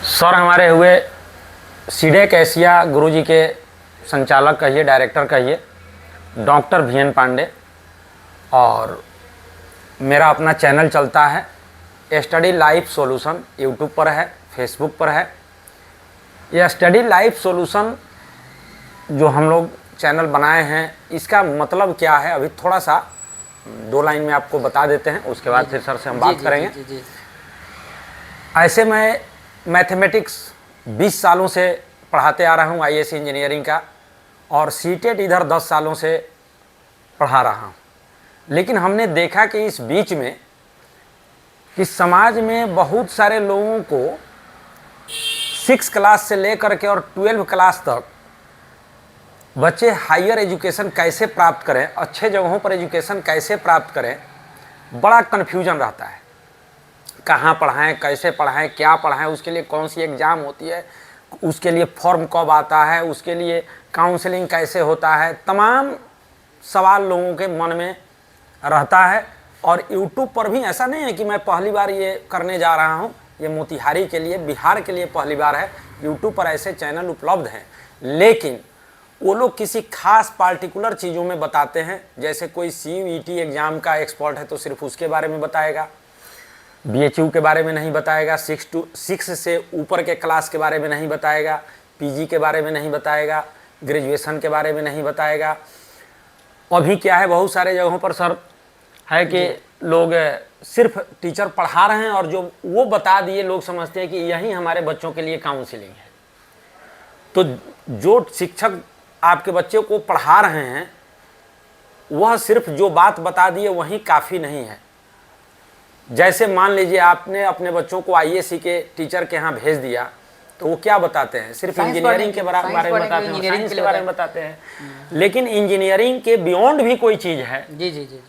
Sir हमारे हुए CDAC Asia गुरुजी के संचालक कहिए, डायरेक्टर कहिए, डॉक्टर VN पांडे। और मेरा अपना चैनल चलता है स्टडी लाइफ सॉल्यूशन, यूट्यूब पर है, फेसबुक पर है। यह स्टडी लाइफ सॉल्यूशन जो हम लोग चैनल बनाए हैं, इसका मतलब क्या है अभी थोड़ा सा 2 लाइन में आपको बता देते हैं, उसके बाद फिर सर से हम बात करेंगे। जी। ऐसे मैं मैथमेटिक्स 20 सालों से पढ़ाते आ रहा हूँ, IAC इंजीनियरिंग का, और सीटेट इधर 10 सालों से पढ़ा रहा हूँ। लेकिन हमने देखा कि इस बीच में कि समाज में बहुत सारे लोगों को 6 क्लास से लेकर के और 12 क्लास तक बच्चे हायर एजुकेशन कैसे प्राप्त करें, अच्छे जगहों पर एजुकेशन कैसे प्राप्त करें, बड़ा कन्फ्यूजन रहता है। कहाँ पढ़ाएं, कैसे पढ़ाएं, क्या पढ़ाएं, उसके लिए कौन सी एग्ज़ाम होती है, उसके लिए फॉर्म कब आता है, उसके लिए काउंसलिंग कैसे होता है, तमाम सवाल लोगों के मन में रहता है। और यूट्यूब पर भी ऐसा नहीं है कि मैं पहली बार ये करने जा रहा हूँ, ये मोतिहारी के लिए, बिहार के लिए पहली बार है। यूट्यूब पर ऐसे चैनल उपलब्ध हैं, लेकिन वो लोग किसी खास पार्टिकुलर चीज़ों में बताते हैं। जैसे कोई CUET एग्ज़ाम का एक्सपर्ट है तो सिर्फ उसके बारे में बताएगा, BHU के बारे में नहीं बताएगा, 6 से ऊपर के क्लास के बारे में नहीं बताएगा, PG के बारे में नहीं बताएगा, ग्रेजुएशन के बारे में नहीं बताएगा। अभी क्या है, बहुत सारे जगहों पर सर है कि लोग सिर्फ टीचर पढ़ा रहे हैं और जो वो बता दिए लोग समझते हैं कि यही हमारे बच्चों के लिए काउंसलिंग है। तो जो शिक्षक आपके बच्चे को पढ़ा रहे हैं वह सिर्फ जो बात बता दिए वही काफ़ी नहीं है। जैसे मान लीजिए आपने अपने बच्चों को IAC के टीचर के यहाँ भेज दिया, तो वो क्या बताते हैं, सिर्फ इंजीनियरिंग के बारे में बताते हैं, साइंस के बारे में बताते हैं। लेकिन इंजीनियरिंग के बियॉन्ड भी कोई चीज़ है, जी।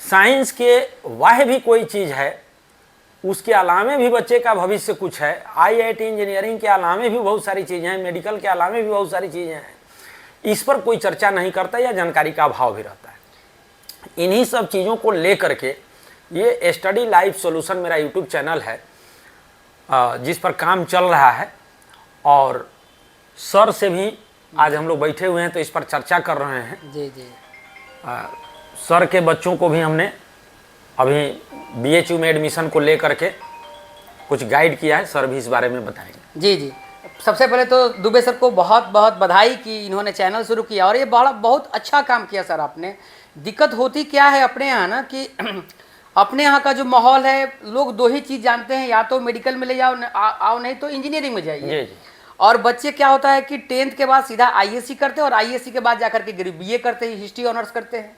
साइंस के वाह भी कोई चीज़ है, उसके अलावे भी बच्चे का भविष्य कुछ है। IIT इंजीनियरिंग के अलावे भी बहुत सारी चीज़ें हैं, मेडिकल के अलावे भी बहुत सारी चीज़ें हैं। इस पर कोई चर्चा नहीं करता या जानकारी का अभाव भी रहता है। इन्हीं सब चीज़ों को लेकर के ये स्टडी लाइफ सॉल्यूशन मेरा यूट्यूब चैनल है, जिस पर काम चल रहा है। और सर से भी आज हम लोग बैठे हुए हैं तो इस पर चर्चा कर रहे हैं। जी। सर के बच्चों को भी हमने अभी BHU में एडमिशन को लेकर के कुछ गाइड किया है, सर भी इस बारे में बताएंगे। जी। सबसे पहले तो दुबे सर को बहुत बहुत बधाई कि इन्होंने चैनल शुरू किया, और ये बहुत अच्छा काम किया सर आपने। दिक्कत होती क्या है अपने यहाँ ना कि अपने यहाँ का जो माहौल है, लोग 2 ही चीज़ जानते हैं, या तो मेडिकल में ले जाओ आओ, नहीं तो इंजीनियरिंग में जाइए। जी। और बच्चे क्या होता है कि 10th के बाद सीधा IAC करते हैं, और IAC के बाद जाकर के BA करते हैं, हिस्ट्री ऑनर्स करते हैं।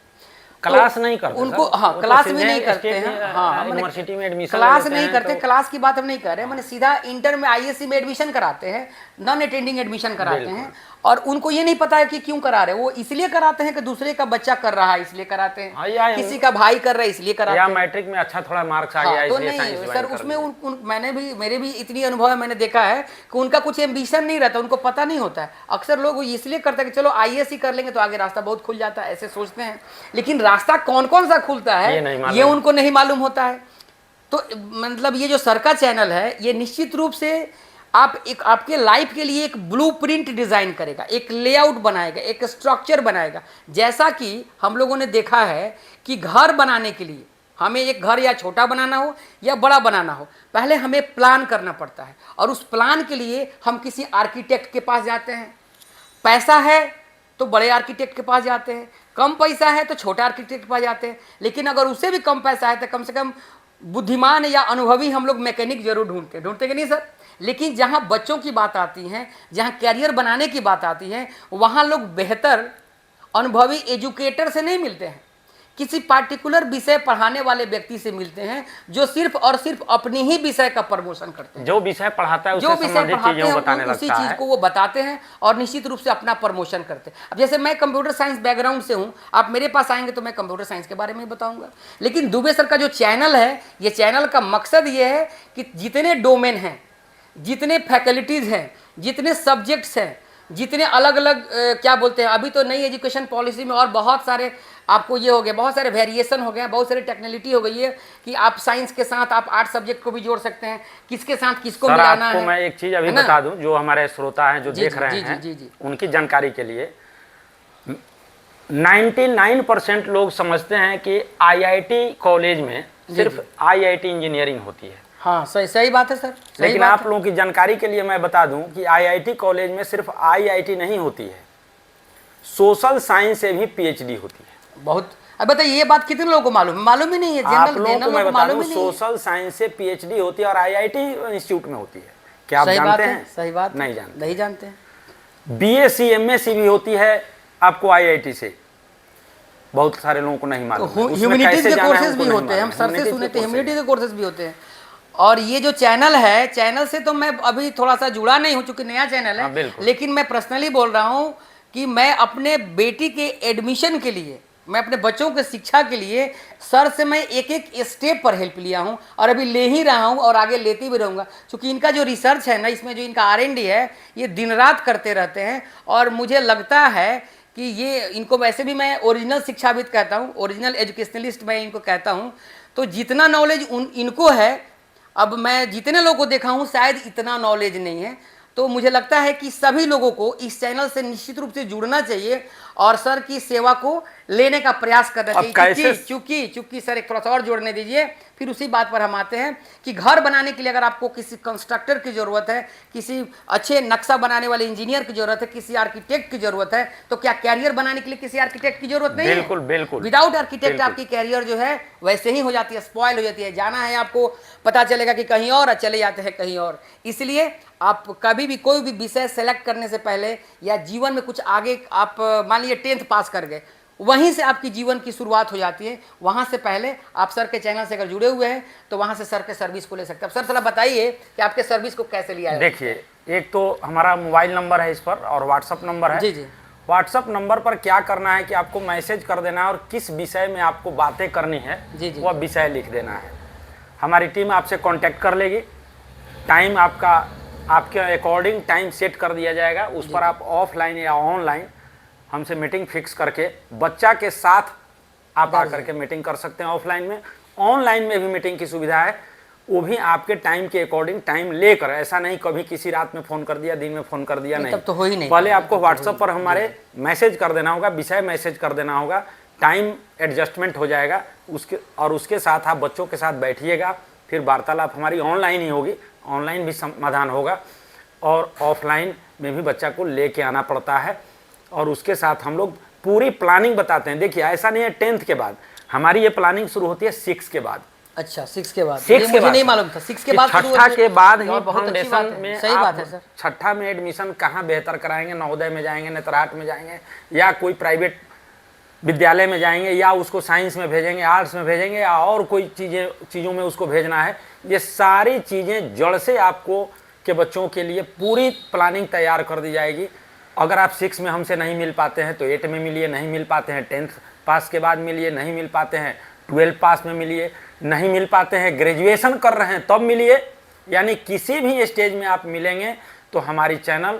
क्लास नहीं करते उनको, हाँ, क्लास में नहीं करते हैं, हाँ, यूनिवर्सिटी में एडमिशन क्लास नहीं करते। क्लास की बात हम नहीं कर रहे, मैंने सीधा इंटर में IAC में एडमिशन कराते हैं, नॉन अटेंडिंग एडमिशन कराते हैं। और उनको ये नहीं पता है कि क्यों करा रहे हैं, वो इसलिए कराते हैं कि दूसरे का बच्चा कर रहा है इसलिए कराते हैं, किसी का भाई कर रहा है इसलिए कराते हैं, या मैट्रिक में अच्छा थोड़ा मार्क्स आ गया तो इसलिए नहीं सर। उसमें मेरे भी इतनी अनुभव है, मैंने देखा है कि उनका कुछ एम्बिशन नहीं रहता, उनको पता नहीं होता है। अक्सर लोग इसलिए करते हैं कि चलो IAC कर लेंगे तो आगे रास्ता बहुत खुल जाता है, ऐसे सोचते हैं। लेकिन रास्ता कौन कौन सा खुलता है ये उनको नहीं मालूम होता है। तो मतलब ये जो सर का चैनल है, ये निश्चित रूप से आपके लाइफ के लिए एक ब्लूप्रिंट डिजाइन करेगा, एक लेआउट बनाएगा, एक स्ट्रक्चर बनाएगा। जैसा कि हम लोगों ने देखा है कि घर बनाने के लिए हमें एक घर या छोटा बनाना हो या बड़ा बनाना हो, पहले हमें प्लान करना पड़ता है, और उस प्लान के लिए हम किसी आर्किटेक्ट के पास जाते हैं। पैसा है तो बड़े आर्किटेक्ट के पास जाते हैं, कम पैसा है तो छोटे आर्किटेक्ट के पास जाते हैं। लेकिन अगर उससे भी कम पैसा है तो कम से कम बुद्धिमान या अनुभवी हम लोग मैकेनिक जरूर ढूंढते कि नहीं सर। लेकिन जहाँ बच्चों की बात आती है, जहाँ कैरियर बनाने की बात आती है, वहाँ लोग बेहतर अनुभवी एजुकेटर से नहीं मिलते हैं, किसी पार्टिकुलर विषय पढ़ाने वाले व्यक्ति से मिलते हैं जो सिर्फ और सिर्फ अपनी ही विषय का प्रमोशन करते हैं। जो विषय पढ़ाता है उससे संबंधित चीजें बताने लगता है, उसी चीज को वो बताते हैं और निश्चित रूप से अपना प्रमोशन करते हैं। अब जैसे मैं कंप्यूटर साइंस बैकग्राउंड से हूं, आप मेरे पास आएंगे तो मैं कंप्यूटर साइंस के बारे में बताऊंगा। लेकिन दुबे सर का जो चैनल है, ये चैनल का मकसद ये है कि जितने डोमेन हैं, जितने फैकल्टीज हैं, जितने सब्जेक्ट्स हैं, जितने अलग अलग क्या बोलते हैं, अभी तो नई एजुकेशन पॉलिसी में और बहुत सारे आपको ये हो गया, बहुत सारे वेरिएशन हो गए हैं, बहुत सारी टेक्निकलिटी हो गई है कि आप साइंस के साथ आप आर्ट सब्जेक्ट को भी जोड़ सकते हैं, किसके साथ किसको सर मिलाना आपको है। मैं एक चीज अभी है ना? बता दूं, जो हमारे श्रोता हैं जो जी, देख जी, रहे जी, हैं जी, जी। उनकी जानकारी के लिए, 99% लोग समझते हैं कि आईआईटी कॉलेज में सिर्फ आईआईटी इंजीनियरिंग होती है। हाँ, सही सही बात है सर, सही लेकिन बात आप है। लोगों की जानकारी के लिए मैं बता दूं कि आईआईटी कॉलेज में सिर्फ आईआईटी नहीं होती है, सोशल साइंस से भी पीएचडी होती है। बहुत, अब बताइए ये बात कितने लोगों को मालूम है? मालूम ही नहीं है, आप जनरल लोगों को जनरल मैं लोगों को बता मालूम दूं ही नहीं है। सोशल साइंस से पीएचडी होती है और आईआईटी इंस्टीट्यूट में होती है। क्या आप सही बात जानते है, हैं? सही बात है। नहीं जानते। नहीं जानते हैं। बीएससी एमएससी भी होती है आपको आईआईटी से, बहुत सारे लोगों को नहीं तो मालूम है। उसमें ह्यूमैनिटीज कैसे के जाना है कोर्सेज उनको भी नहीं होते हैं, हम मालूम है। सर से Humanities सुने के थे, courses ह्यूमैनिटीज हैं। के कोर्सेज भी होते हैं। और ये जो चैनल है, चैनल से तो मैं अभी थोड़ा सा जुड़ा नहीं हूँ चूंकि नया चैनल हाँ, है, बिल्कुल। लेकिन मैं पर्सनली बोल रहा हूँ कि मैं अपने बेटी के एडमिशन के लिए, मैं अपने बच्चों के शिक्षा के लिए सर से मैं एक एक स्टेप पर हेल्प लिया हूँ और अभी ले ही रहा हूँ और आगे लेती भी रहूँगा, क्योंकि इनका जो रिसर्च है ना, इसमें जो इनका R&D है, ये दिन रात करते रहते हैं। और मुझे लगता है कि ये इनको वैसे भी मैं ओरिजिनल शिक्षाविद कहता हूँ, ओरिजिनल एजुकेशनलिस्ट मैं इनको कहता हूँ। तो जितना नॉलेज इनको है, अब मैं जितने लोगों को देखा हूँ शायद इतना नॉलेज नहीं है। तो मुझे लगता है कि सभी लोगों को इस चैनल से निश्चित रूप से जुड़ना चाहिए और सर की सेवा को लेने का प्रयास करना अब चाहिए। कैसे- चूंकि सर एक थोड़ा सा और जोड़ने दीजिए, फिर उसी बात पर हम आते हैं कि घर बनाने के लिए अगर आपको किसी कंस्ट्रक्टर की जरूरत है, किसी अच्छे नक्शा बनाने वाले इंजीनियर की जरूरत है, किसी आर्किटेक्ट की जरूरत है, तो क्या कैरियर बनाने के लिए किसी आर्किटेक्ट की जरूरत नहीं है? बिल्कुल, बिल्कुल। विदाउट आर्किटेक्ट बिल्कुल। आपकी कैरियर जो है वैसे ही हो जाती है, स्पॉइल हो जाती है। जाना है आपको, पता चलेगा कि कहीं और, चले जाते हैं कहीं और। इसलिए आप कभी भी कोई भी विषय सेलेक्ट करने से पहले या जीवन में कुछ आगे, आप मान लीजिए 10th पास कर गए, वहीं से आपकी जीवन की शुरुआत हो जाती है। वहां से पहले आप सर के चैनल से अगर जुड़े हुए हैं तो वहां से सर के सर्विस को ले सकते हैं। अब सर थोड़ा बताइए कि आपके सर्विस को कैसे लिया है। देखिए, एक तो हमारा मोबाइल नंबर है इस पर और व्हाट्सअप नंबर है। जी, जी। व्हाट्सअप नंबर पर क्या करना है कि आपको मैसेज कर देना है और किस विषय में आपको बातें करनी है जी, जी। वह विषय लिख देना है। हमारी टीम आपसे कांटेक्ट कर लेगी। टाइम आपका, आपके अकॉर्डिंग टाइम सेट कर दिया जाएगा। उस पर आप ऑफलाइन या ऑनलाइन हमसे मीटिंग फिक्स करके बच्चा के साथ आप आकर के मीटिंग कर सकते हैं। ऑफलाइन में, ऑनलाइन में भी मीटिंग की सुविधा है, वो भी आपके टाइम के अकॉर्डिंग टाइम लेकर। ऐसा नहीं कभी किसी रात में फ़ोन कर दिया, दिन में फ़ोन कर दिया, नहीं। तब तो हो ही नहीं। पहले आपको व्हाट्सएप पर हमारे मैसेज कर देना होगा, विषय मैसेज कर देना होगा, टाइम एडजस्टमेंट हो जाएगा उसके साथ आप बच्चों के साथ बैठिएगा। फिर वार्तालाप हमारी ऑनलाइन ही होगी, ऑनलाइन भी समाधान होगा और ऑफलाइन में भी बच्चा को लेके आना पड़ता है और उसके साथ हम लोग पूरी प्लानिंग बताते हैं। देखिए, ऐसा नहीं है 10th के बाद, हमारी ये प्लानिंग शुरू होती है 6 के बाद। अच्छा, 6 के बाद? 6 के मुझे बाद नहीं मालूम था 6 के बाद शुरू छठा होती है। के बाद ही और बहुत अच्छी बात फाउंडेशन है। में सही आप बात है सर। छठा में एडमिशन कहाँ बेहतर कराएंगे, नवोदय में जाएंगे, नेतरहाट में जाएंगे या कोई प्राइवेट विद्यालय में जाएंगे या उसको साइंस में भेजेंगे, आर्ट्स में भेजेंगे या और कोई चीज़ों में उसको भेजना है, ये सारी चीज़ें जड़ से आपको के बच्चों के लिए पूरी प्लानिंग तैयार कर दी जाएगी। अगर आप 6 में हमसे नहीं मिल पाते हैं तो 8 में मिलिए, नहीं मिल पाते हैं 10th पास के बाद मिलिए, नहीं मिल पाते हैं 12 पास में मिलिए, नहीं मिल पाते हैं ग्रेजुएशन कर रहे हैं तब मिलिए। यानी किसी भी स्टेज में आप मिलेंगे तो हमारी चैनल